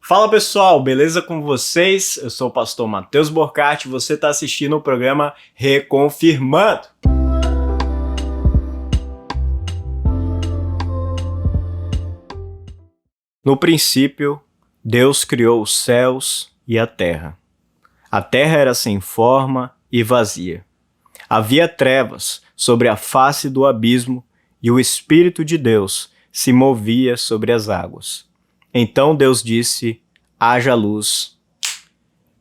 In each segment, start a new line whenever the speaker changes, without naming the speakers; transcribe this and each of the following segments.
Fala pessoal, beleza com vocês? Eu sou o pastor Matheus Borcati e você está assistindo o programa Reconfirmando. No princípio, Deus criou os céus e a terra. A terra era sem forma e vazia. Havia trevas sobre a face do abismo e o Espírito de Deus se movia sobre as águas. Então Deus disse: haja luz,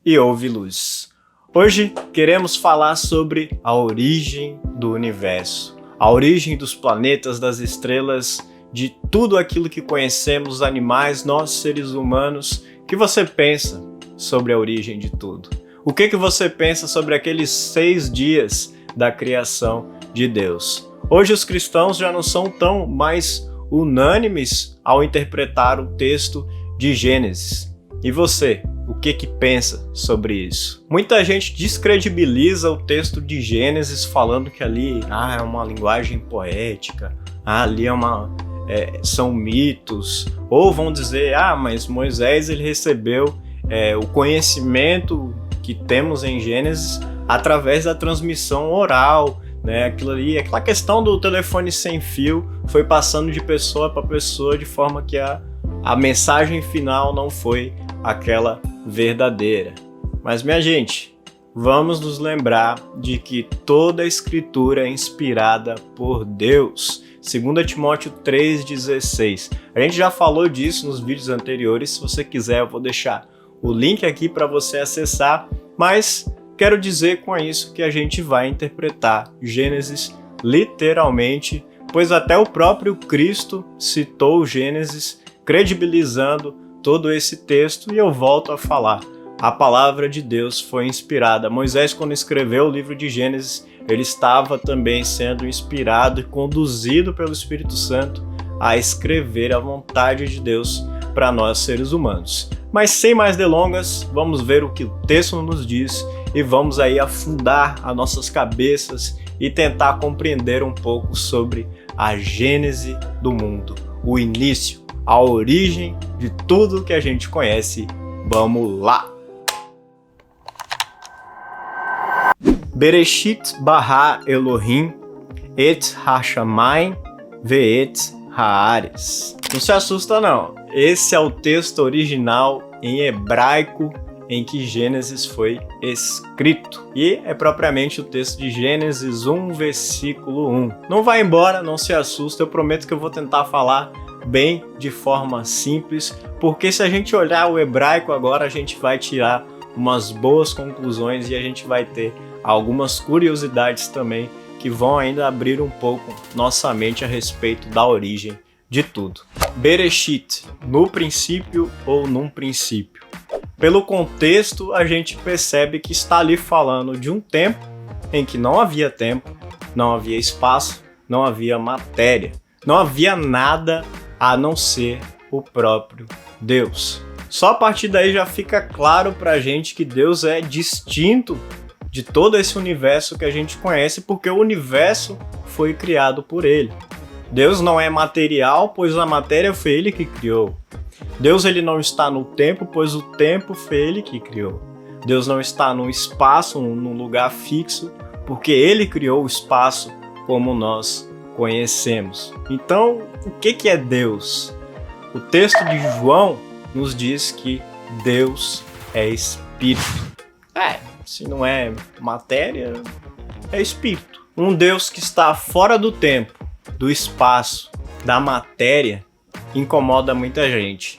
e houve luz. Hoje queremos falar sobre a origem do universo, a origem dos planetas, das estrelas, de tudo aquilo que conhecemos, os animais, nós seres humanos. O que você pensa sobre a origem de tudo? O que você pensa sobre aqueles 6 dias da criação de Deus? Hoje os cristãos já não são tão mais unânimes ao interpretar o texto de Gênesis. E você, o que pensa sobre isso? Muita gente descredibiliza o texto de Gênesis falando que ali é uma linguagem poética, ali são mitos, ou vão dizer, mas Moisés ele recebeu o conhecimento que temos em Gênesis através da transmissão oral, né? Aquela questão do telefone sem fio foi passando de pessoa para pessoa de forma que a mensagem final não foi aquela verdadeira. Mas minha gente, vamos nos lembrar de que toda a escritura é inspirada por Deus. 2 Timóteo 3,16. A gente já falou disso nos vídeos anteriores. Se você quiser, eu vou deixar o link aqui para você acessar. Mas quero dizer com isso que a gente vai interpretar Gênesis literalmente, pois até o próprio Cristo citou Gênesis, credibilizando todo esse texto, e eu volto a falar. A palavra de Deus foi inspirada. Moisés, quando escreveu o livro de Gênesis, ele estava também sendo inspirado e conduzido pelo Espírito Santo a escrever a vontade de Deus para nós seres humanos. Mas sem mais delongas, vamos ver o que o texto nos diz e vamos aí afundar as nossas cabeças e tentar compreender um pouco sobre a gênese do mundo, o início, a origem de tudo que a gente conhece. Vamos lá! Bereshit bara Elohim et hashamayim ve'et haaretz. Não se assusta não, esse é o texto original em hebraico em que Gênesis foi escrito. E é propriamente o texto de Gênesis 1, versículo 1. Não vai embora, não se assusta, eu prometo que eu vou tentar falar bem de forma simples, porque se a gente olhar o hebraico agora, a gente vai tirar umas boas conclusões e a gente vai ter algumas curiosidades também que vão ainda abrir um pouco nossa mente a respeito da origem de tudo. Bereshit, no princípio ou num princípio. Pelo contexto, a gente percebe que está ali falando de um tempo em que não havia tempo, não havia espaço, não havia matéria, não havia nada a não ser o próprio Deus. Só a partir daí já fica claro pra gente que Deus é distinto de todo esse universo que a gente conhece, porque o universo foi criado por Ele. Deus não é material, pois a matéria foi Ele que criou. Deus ele não está no tempo, pois o tempo foi Ele que criou. Deus não está no espaço, num lugar fixo, porque Ele criou o espaço como nós conhecemos. Então, o que é Deus? O texto de João nos diz que Deus é Espírito. Se não é matéria, é Espírito. Um Deus que está fora do tempo, do espaço, da matéria, incomoda muita gente,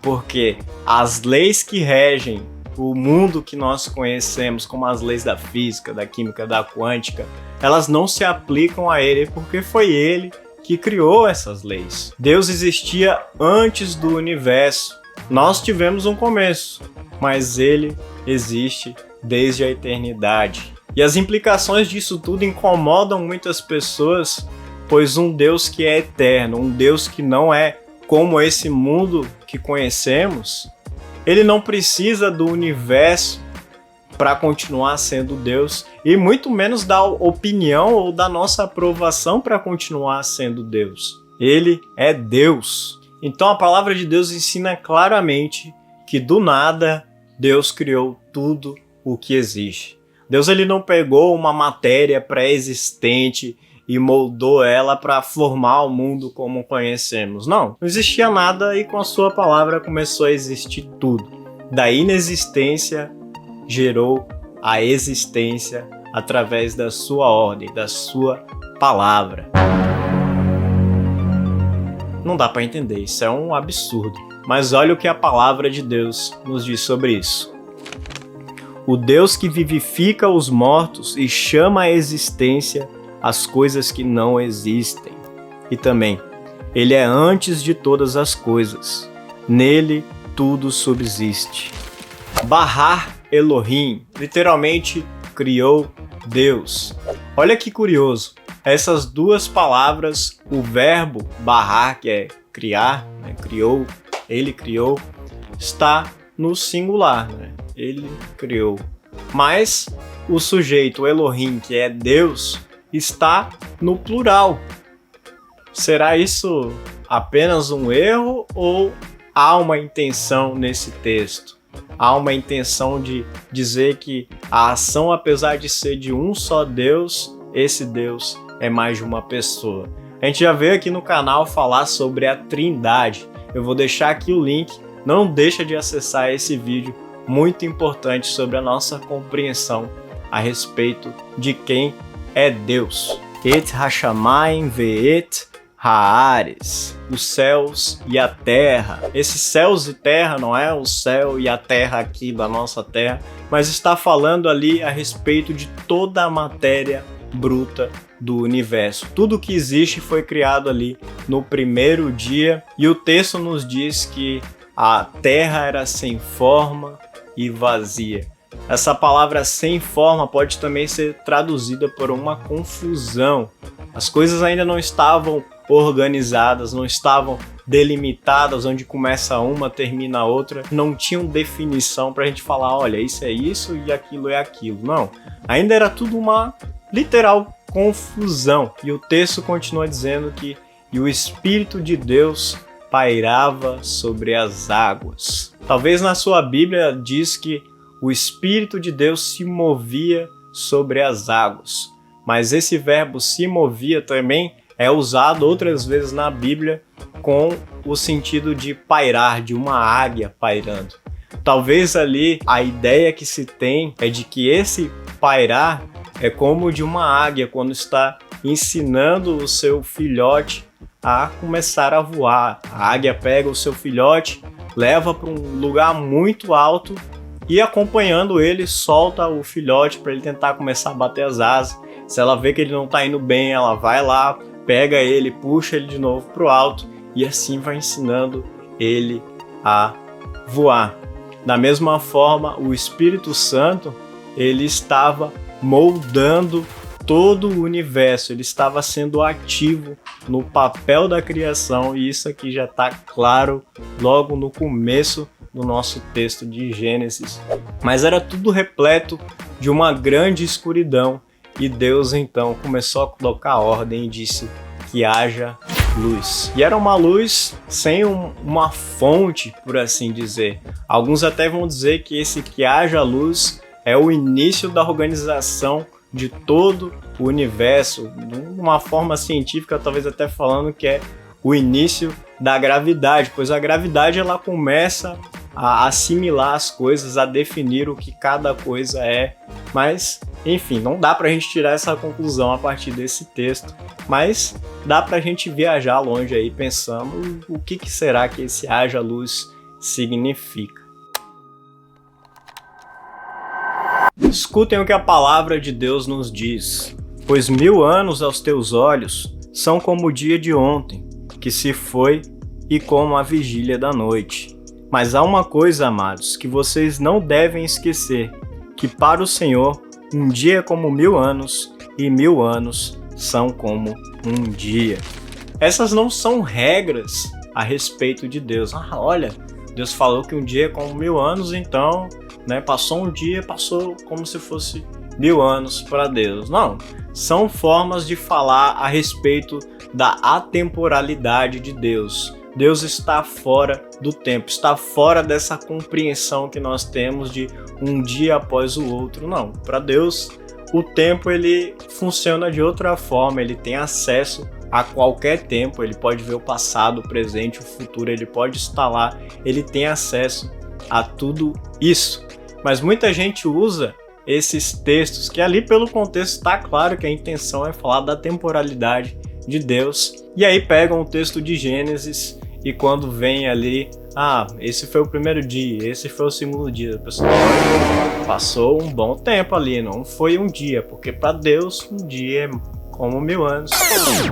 porque as leis que regem o mundo que nós conhecemos, como as leis da física, da química, da quântica, elas não se aplicam a Ele, porque foi Ele que criou essas leis. Deus existia antes do universo. Nós tivemos um começo, mas Ele existe desde a eternidade. E as implicações disso tudo incomodam muitas pessoas, pois um Deus que é eterno, um Deus que não é como esse mundo que conhecemos, Ele não precisa do universo para continuar sendo Deus, e muito menos da opinião ou da nossa aprovação para continuar sendo Deus. Ele é Deus. Então a palavra de Deus ensina claramente que do nada Deus criou tudo o que existe. Deus ele não pegou uma matéria pré-existente e moldou ela para formar o mundo como conhecemos. Não existia nada e com a sua palavra começou a existir tudo. Da inexistência gerou a existência através da sua ordem, da sua palavra. Não dá para entender, isso é um absurdo. Mas olha o que a palavra de Deus nos diz sobre isso. O Deus que vivifica os mortos e chama à existência as coisas que não existem. E também, Ele é antes de todas as coisas. Nele tudo subsiste. Bahar Elohim, literalmente criou Deus. Olha que curioso. Essas duas palavras, o verbo bahar, que é criar, né? Criou, ele criou, está no singular, né? Ele criou. Mas o sujeito Elohim, que é Deus, está no plural. Será isso apenas um erro ou há uma intenção nesse texto? Há uma intenção de dizer que a ação, apesar de ser de um só Deus, esse Deus é mais de uma pessoa. A gente já veio aqui no canal falar sobre a Trindade. Eu vou deixar aqui o link. Não deixa de acessar esse vídeo muito importante sobre a nossa compreensão a respeito de quem é Deus. Et Hashamayim ve'et Haaretz, os céus e a terra. Esses céus e terra não é o céu e a terra aqui da nossa terra, mas está falando ali a respeito de toda a matéria bruta do universo. Tudo que existe foi criado ali no primeiro dia, e o texto nos diz que a terra era sem forma e vazia. Essa palavra sem forma pode também ser traduzida por uma confusão. As coisas ainda não estavam organizadas, não estavam delimitadas, onde começa uma, termina a outra, não tinham definição para a gente falar, olha, isso é isso e aquilo é aquilo. Não, ainda era tudo uma literal confusão. E o texto continua dizendo que e o Espírito de Deus pairava sobre as águas. Talvez na sua Bíblia diz que o Espírito de Deus se movia sobre as águas, mas esse verbo se movia também é usado outras vezes na Bíblia com o sentido de pairar, de uma águia pairando. Talvez ali a ideia que se tem é de que esse pairar é como de uma águia quando está ensinando o seu filhote a começar a voar. A águia pega o seu filhote, leva para um lugar muito alto e acompanhando ele solta o filhote para ele tentar começar a bater as asas. Se ela vê que ele não está indo bem, ela vai lá, pega ele, puxa ele de novo para o alto e assim vai ensinando ele a voar. Da mesma forma, o Espírito Santo, ele estava moldando todo o universo, ele estava sendo ativo no papel da criação, e isso aqui já está claro logo no começo do nosso texto de Gênesis. Mas era tudo repleto de uma grande escuridão, e Deus então começou a colocar ordem e disse que haja luz. E era uma luz sem uma fonte, por assim dizer. Alguns até vão dizer que esse que haja luz é o início da organização de todo o universo, de uma forma científica, talvez até falando que é o início da gravidade, pois a gravidade ela começa a assimilar as coisas, a definir o que cada coisa é, mas enfim, não dá pra gente tirar essa conclusão a partir desse texto, mas dá pra gente viajar longe aí pensando o que será que esse haja luz significa. Escutem o que a palavra de Deus nos diz. Pois 1000 anos aos teus olhos são como o dia de ontem, que se foi, e como a vigília da noite. Mas há uma coisa, amados, que vocês não devem esquecer, que para o Senhor um dia é como 1000 anos, e 1000 anos são como um dia. Essas não são regras a respeito de Deus. Olha, Deus falou que um dia é como 1000 anos, então, passou um dia, passou como se fosse 1000 anos para Deus. Não, são formas de falar a respeito da atemporalidade de Deus. Deus está fora do tempo, está fora dessa compreensão que nós temos de um dia após o outro. Não, para Deus o tempo ele funciona de outra forma, ele tem acesso a qualquer tempo, ele pode ver o passado, o presente, o futuro, ele pode estar lá, ele tem acesso a tudo isso. Mas muita gente usa esses textos, que ali pelo contexto está claro que a intenção é falar da temporalidade de Deus, e aí pegam o texto de Gênesis e quando vem ali, esse foi o primeiro dia, esse foi o segundo dia, pessoal, passou um bom tempo ali, não foi um dia, porque para Deus um dia é como 1000 anos.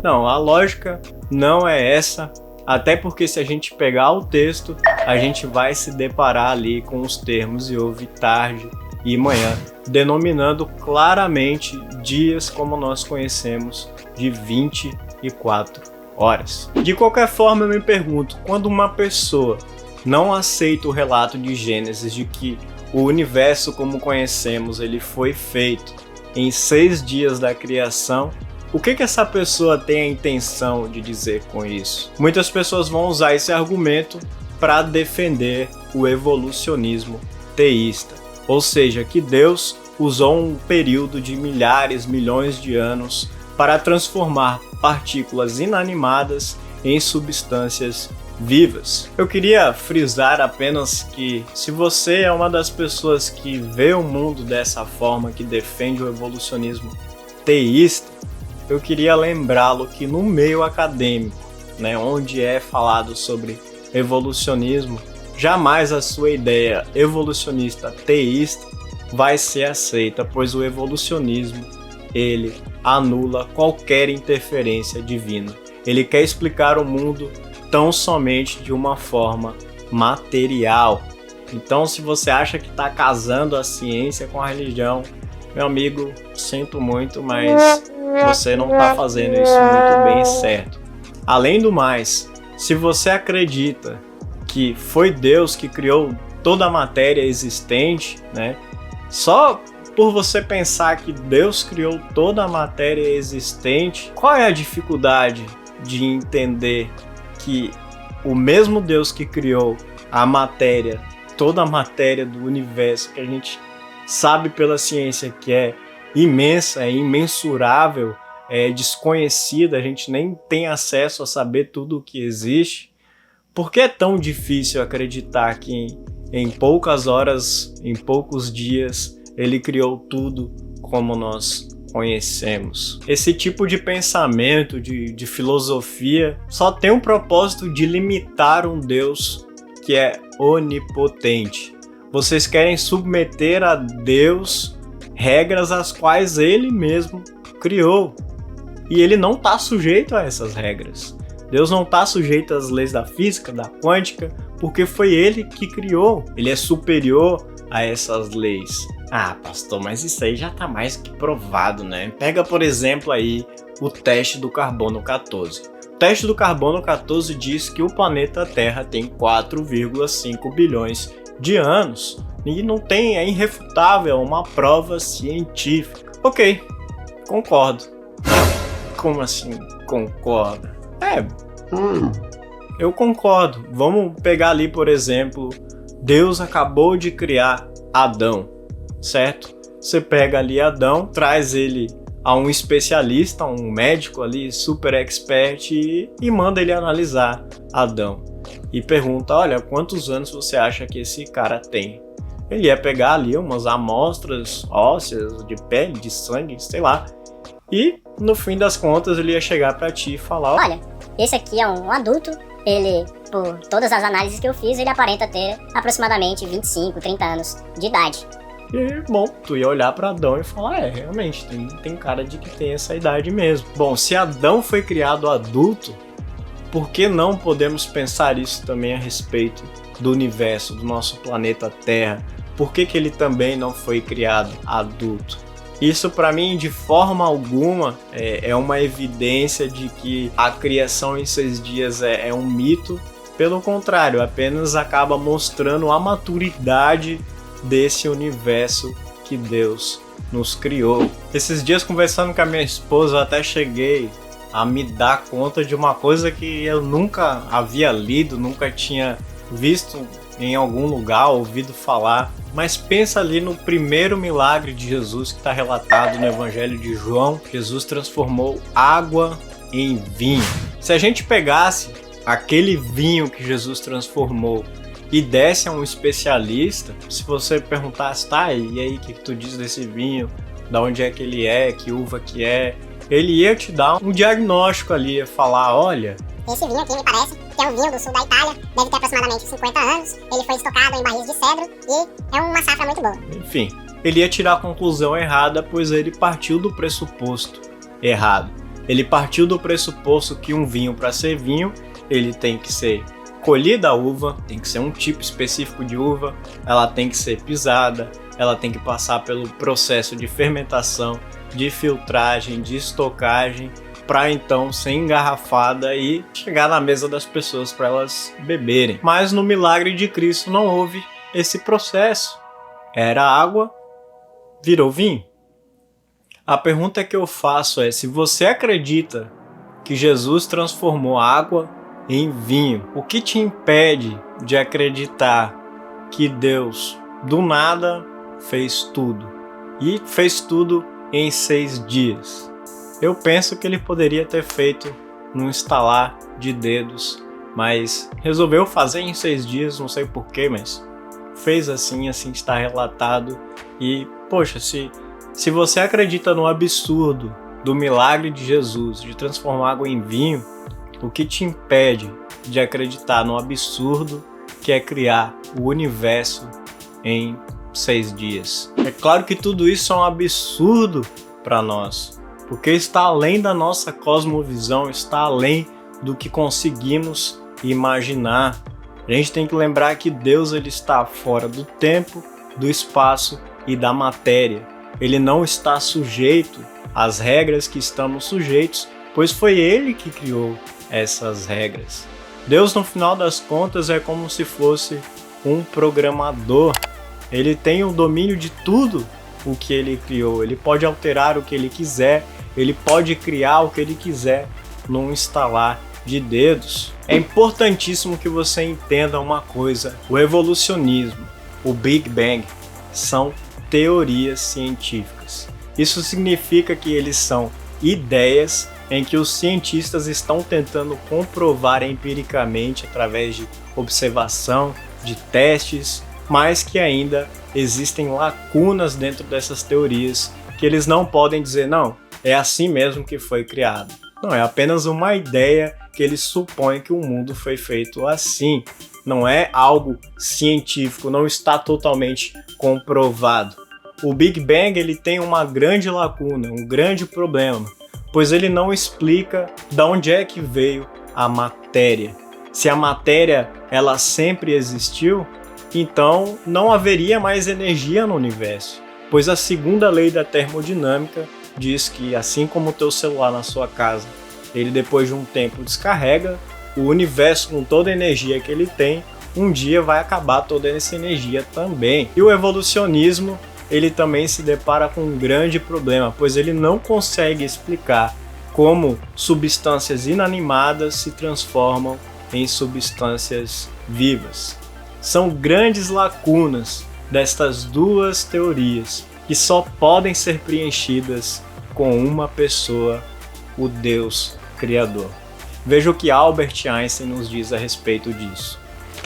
Não, a lógica não é essa, até porque se a gente pegar o texto, a gente vai se deparar ali com os termos e houve tarde e manhã, denominando claramente dias como nós conhecemos de 24 horas. De qualquer forma, eu me pergunto, quando uma pessoa não aceita o relato de Gênesis de que o universo como conhecemos ele foi feito em 6 dias da criação, o que essa pessoa tem a intenção de dizer com isso? Muitas pessoas vão usar esse argumento para defender o evolucionismo teísta, ou seja, que Deus usou um período de milhares, milhões de anos para transformar partículas inanimadas em substâncias vivas. Eu queria frisar apenas que se você é uma das pessoas que vê o mundo dessa forma, que defende o evolucionismo teísta, eu queria lembrá-lo que no meio acadêmico, onde é falado sobre evolucionismo, jamais a sua ideia evolucionista teísta vai ser aceita, pois o evolucionismo ele anula qualquer interferência divina. Ele quer explicar o mundo tão somente de uma forma material. Então, se você acha que está casando a ciência com a religião, meu amigo, sinto muito, mas você não está fazendo isso muito bem certo. Além do mais, se você acredita que foi Deus que criou toda a matéria existente, só por você pensar que Deus criou toda a matéria existente, qual é a dificuldade de entender que o mesmo Deus que criou a matéria, toda a matéria do universo, que a gente sabe pela ciência que é imensa, é imensurável, é desconhecida, a gente nem tem acesso a saber tudo o que existe, por que é tão difícil acreditar que em poucas horas, em poucos dias, ele criou tudo como nós conhecemos? Esse tipo de pensamento, de filosofia, só tem um propósito de limitar um Deus que é onipotente. Vocês querem submeter a Deus regras as quais ele mesmo criou. E ele não está sujeito a essas regras. Deus não está sujeito às leis da física, da quântica, porque foi ele que criou. Ele é superior a essas leis. Pastor, mas isso aí já está mais que provado, Pega, por exemplo, aí o teste do carbono 14. O teste do carbono 14 diz que o planeta Terra tem 4,5 bilhões de anos. E não tem, é irrefutável, uma prova científica. Ok, concordo. Como assim concorda? Eu concordo. Vamos pegar ali, por exemplo, Deus acabou de criar Adão, certo? Você pega ali Adão, traz ele a um especialista, um médico ali, super expert, e manda ele analisar Adão. E pergunta, olha, quantos anos você acha que esse cara tem? Ele ia pegar ali umas amostras ósseas, de pele, de sangue, sei lá. E, no fim das contas, ele ia chegar pra ti e falar,
olha, esse aqui é um adulto, ele, por todas as análises que eu fiz, ele aparenta ter aproximadamente 25, 30 anos de idade.
E, bom, tu ia olhar pra Adão e falar, realmente, tem cara de que tem essa idade mesmo. Bom, se Adão foi criado adulto, por que não podemos pensar isso também a respeito do universo, do nosso planeta Terra? Por que ele também não foi criado adulto? Isso, para mim, de forma alguma, é uma evidência de que a criação em 6 dias é um mito. Pelo contrário, apenas acaba mostrando a maturidade desse universo que Deus nos criou. Esses dias, conversando com a minha esposa, eu até cheguei a me dar conta de uma coisa que eu nunca havia lido, nunca tinha visto em algum lugar, ouvido falar. Mas pensa ali no primeiro milagre de Jesus que está relatado no Evangelho de João. Jesus transformou água em vinho. Se a gente pegasse aquele vinho que Jesus transformou e desse a um especialista, se você perguntasse, tá, e aí, o que tu diz desse vinho? Da onde é que ele é? Que uva que é? Ele ia te dar um diagnóstico ali, ia falar, olha...
Esse vinho aqui me parece que é um vinho do sul da Itália, deve ter aproximadamente 50 anos, ele foi estocado em barris de cedro e é uma safra muito boa.
Enfim, ele ia tirar a conclusão errada, pois ele partiu do pressuposto errado. Ele partiu do pressuposto que um vinho, para ser vinho, ele tem que ser colhida a uva, tem que ser um tipo específico de uva, ela tem que ser pisada, ela tem que passar pelo processo de fermentação, de filtragem, de estocagem, para então ser engarrafada e chegar na mesa das pessoas para elas beberem. Mas no milagre de Cristo não houve esse processo. Era água, virou vinho. A pergunta que eu faço é, se você acredita que Jesus transformou água em vinho, o que te impede de acreditar que Deus do nada fez tudo? E fez tudo em 6 dias. Eu penso que ele poderia ter feito num estalar de dedos, mas resolveu fazer em 6 dias, não sei porquê, mas fez assim está relatado. E, poxa, se você acredita no absurdo do milagre de Jesus, de transformar água em vinho, o que te impede de acreditar no absurdo que é criar o universo em 6 dias? É claro que tudo isso é um absurdo para nós, porque está além da nossa cosmovisão, está além do que conseguimos imaginar. A gente tem que lembrar que Deus ele está fora do tempo, do espaço e da matéria. Ele não está sujeito às regras que estamos sujeitos, pois foi Ele que criou essas regras. Deus, no final das contas, é como se fosse um programador. Ele tem o domínio de tudo o que Ele criou. Ele pode alterar o que Ele quiser, Ele pode criar o que Ele quiser num estalar de dedos. É importantíssimo que você entenda uma coisa: o evolucionismo, o Big Bang, são teorias científicas. Isso significa que eles são ideias em que os cientistas estão tentando comprovar empiricamente através de observação, de testes, mas que ainda existem lacunas dentro dessas teorias que eles não podem dizer, não, é assim mesmo que foi criado. Não, é apenas uma ideia que eles supõem que o mundo foi feito assim. Não é algo científico, não está totalmente comprovado. O Big Bang ele tem uma grande lacuna, um grande problema, pois ele não explica de onde é que veio a matéria. Se a matéria ela sempre existiu, então não haveria mais energia no universo, pois a segunda lei da termodinâmica diz que assim como o teu celular na sua casa, ele depois de um tempo descarrega, o universo com toda a energia que ele tem, um dia vai acabar toda essa energia também. E o evolucionismo, ele também se depara com um grande problema, pois ele não consegue explicar como substâncias inanimadas se transformam em substâncias vivas. São grandes lacunas destas duas teorias que só podem ser preenchidas com uma pessoa, o Deus Criador. Veja o que Albert Einstein nos diz a respeito disso.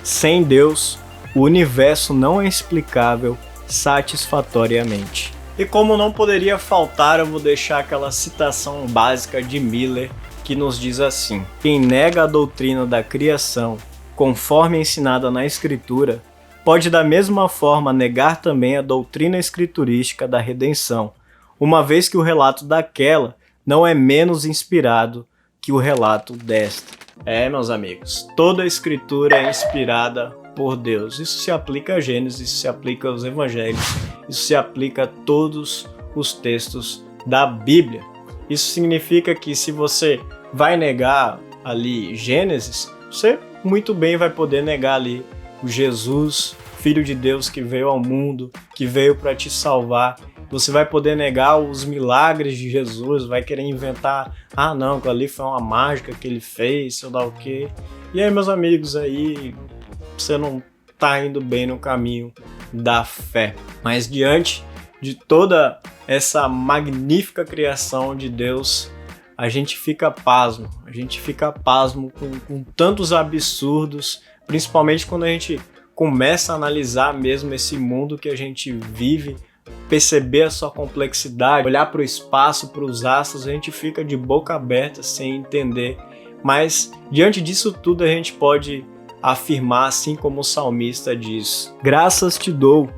Sem Deus, o universo não é explicável satisfatoriamente. E como não poderia faltar, eu vou deixar aquela citação básica de Miller que nos diz assim: quem nega a doutrina da criação, conforme ensinada na Escritura, pode da mesma forma negar também a doutrina escriturística da redenção, uma vez que o relato daquela não é menos inspirado que o relato desta. Meus amigos, toda a Escritura é inspirada por Deus. Isso se aplica a Gênesis, isso se aplica aos Evangelhos, isso se aplica a todos os textos da Bíblia. Isso significa que se você vai negar ali Gênesis, você muito bem vai poder negar ali o Jesus Filho de Deus que veio ao mundo, que veio para te salvar. Você vai poder negar os milagres de Jesus, vai querer inventar, não, aquilo ali foi uma mágica que ele fez, sei lá o quê. E aí, meus amigos, aí você não tá indo bem no caminho da fé. Mas diante de toda essa magnífica criação de Deus, a gente fica pasmo com tantos absurdos, principalmente quando a gente começa a analisar mesmo esse mundo que a gente vive, perceber a sua complexidade, olhar para o espaço, para os astros, a gente fica de boca aberta sem entender. Mas diante disso tudo a gente pode afirmar, assim como o salmista diz: graças te dou,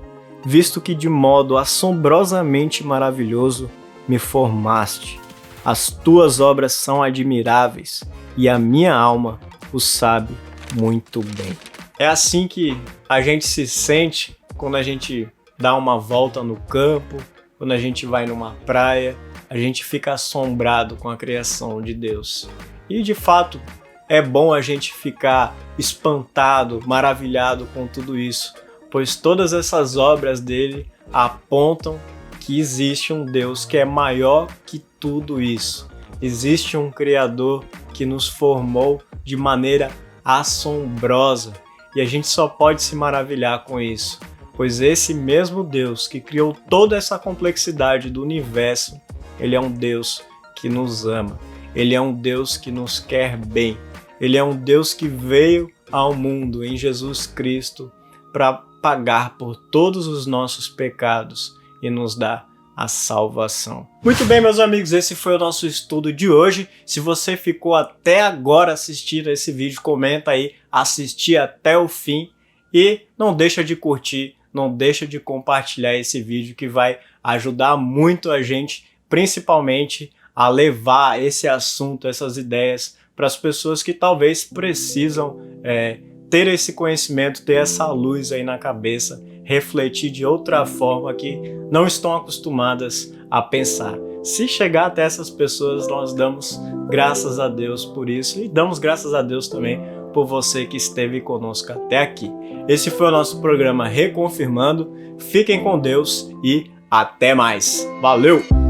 visto que de modo assombrosamente maravilhoso me formaste. As tuas obras são admiráveis e a minha alma o sabe muito bem. É assim que a gente se sente quando a gente dá uma volta no campo, quando a gente vai numa praia, a gente fica assombrado com a criação de Deus. E de fato é bom a gente ficar espantado, maravilhado com tudo isso, pois todas essas obras dele apontam que existe um Deus que é maior que tudo isso. Existe um Criador que nos formou de maneira assombrosa e a gente só pode se maravilhar com isso, pois esse mesmo Deus que criou toda essa complexidade do universo, ele é um Deus que nos ama, ele é um Deus que nos quer bem, ele é um Deus que veio ao mundo em Jesus Cristo para pagar por todos os nossos pecados e nos dar a salvação. Muito bem, meus amigos, esse foi o nosso estudo de hoje. Se você ficou até agora assistindo esse vídeo, comenta aí, assistir até o fim e não deixa de curtir, não deixa de compartilhar esse vídeo que vai ajudar muito a gente, principalmente a levar esse assunto, essas ideias para as pessoas que talvez precisam ter esse conhecimento, ter essa luz aí na cabeça, refletir de outra forma que não estão acostumadas a pensar. Se chegar até essas pessoas, nós damos graças a Deus por isso e damos graças a Deus também por você que esteve conosco até aqui. Esse foi o nosso programa Reconfirmando. Fiquem com Deus e até mais. Valeu!